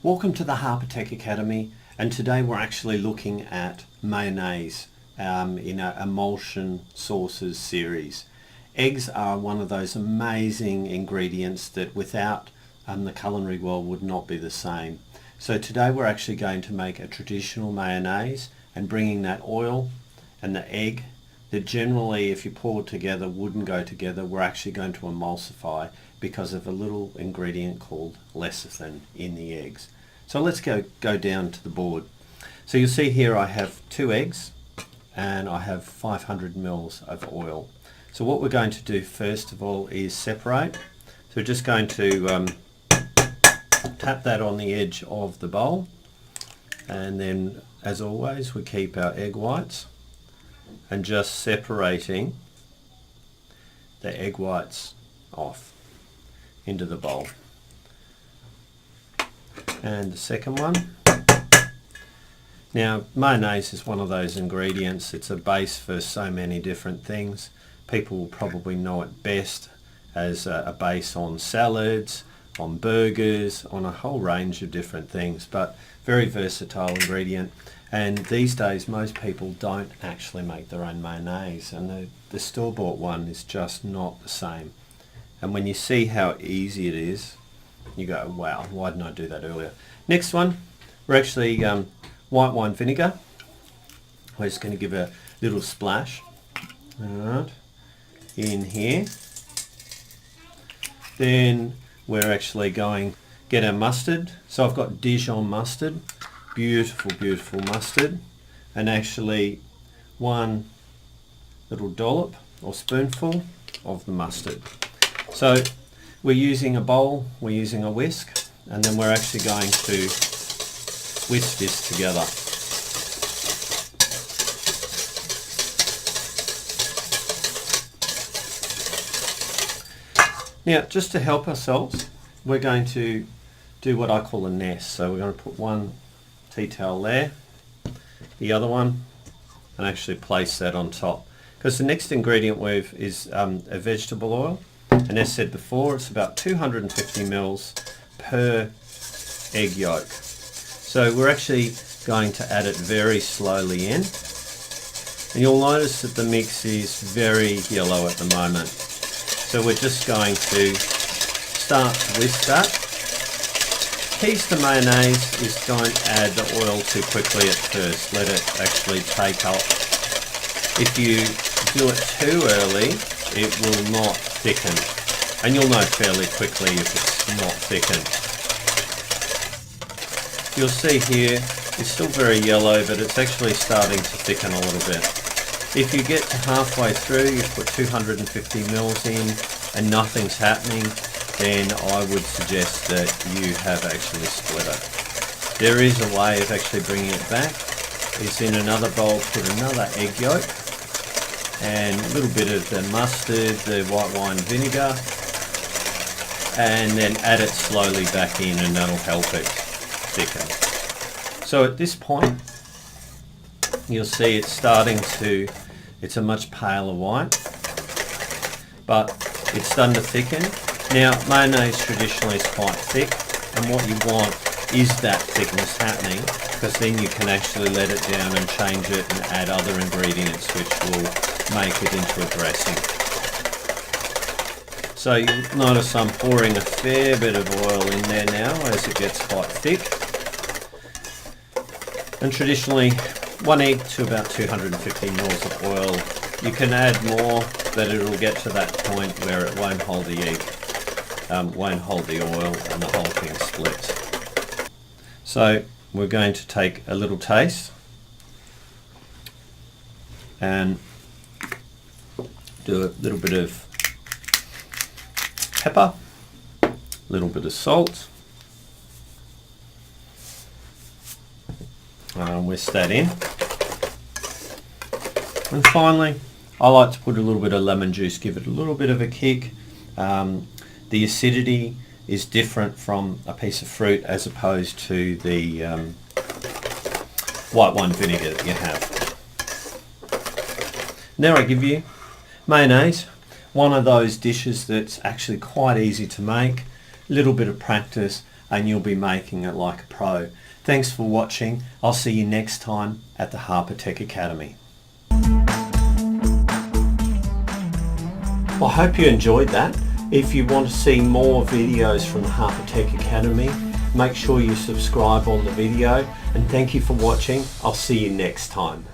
Welcome to the Harper-Tech Academy, and today we're actually looking at mayonnaise in an emulsion sauces series. Eggs are one of those amazing ingredients that without the culinary world would not be the same. So today we're actually going to make a traditional mayonnaise and bringing that oil and the egg that generally if you pour together wouldn't go together, we're actually going to emulsify because of a little ingredient called lecithin in the eggs. So let's go down to the board. So you'll see here I have 2 eggs and I have 500 mils of oil. So what we're going to do first of all is separate. So we're just going to tap that on the edge of the bowl, and then as always we keep our egg whites and just separating the egg whites off into the bowl. And the second one. Now mayonnaise is one of those ingredients, it's a base for so many different things. People will probably know it best as a base on salads, on burgers, on a whole range of different things, but very versatile ingredient. And these days most people don't actually make their own mayonnaise, and the store-bought one is just not the same. And when you see how easy it is, you go, wow, why didn't I do that earlier? Next one, we're actually white wine vinegar. We're just going to give a little splash in here. Then we're actually going to get our mustard. So I've got Dijon mustard, beautiful mustard, and actually one little dollop or spoonful of the mustard. So we're using a bowl, we're using a whisk, and then we're actually going to whisk this together. Now, just to help ourselves, we're going to do what I call a nest. So we're going to put one tea towel there, the other one, and actually place that on top. Because the next ingredient is a vegetable oil. And as said before, it's about 250 mils per egg yolk. So we're actually going to add it very slowly in. And you'll notice that the mix is very yellow at the moment. So we're just going to start to whisk that. Keys to mayonnaise is don't add the oil too quickly at first. Let it actually take up. If you do it too early, it will not thicken. And you'll know fairly quickly if it's not thickened. You'll see here, it's still very yellow, but it's actually starting to thicken a little bit. If you get to halfway through, you put 250 mils in and nothing's happening, then I would suggest that you have actually split it. There is a way of actually bringing it back. It's in another bowl, put another egg yolk and a little bit of the mustard, the white wine vinegar, and then add it slowly back in, and that'll help it thicken. So at this point, you'll see it's starting to, it's a much paler white, but it's starting to thicken. Now mayonnaise traditionally is quite thick, and what you want is that thickness happening, because then you can actually let it down and change it and add other ingredients which will make it into a dressing. So you'll notice I'm pouring a fair bit of oil in there now as it gets quite thick. And traditionally 1 egg to about 250 mils of oil. You can add more, but it'll get to that point where it won't hold the egg, won't hold the oil, and the whole thing splits. So we're going to take a little taste and do a little bit of pepper, a little bit of salt, whisk that in, and finally I like to put a little bit of lemon juice, give it a little bit of a kick. The acidity is different from a piece of fruit as opposed to the white wine vinegar that you have. Now I give you mayonnaise, one of those dishes that's actually quite easy to make, a little bit of practice, and you'll be making it like a pro. Thanks for watching. I'll see you next time at the Harper Tech Academy. I hope you enjoyed that. If you want to see more videos from the Harper Tech Academy, make sure you subscribe on the video, and thank you for watching. I'll see you next time.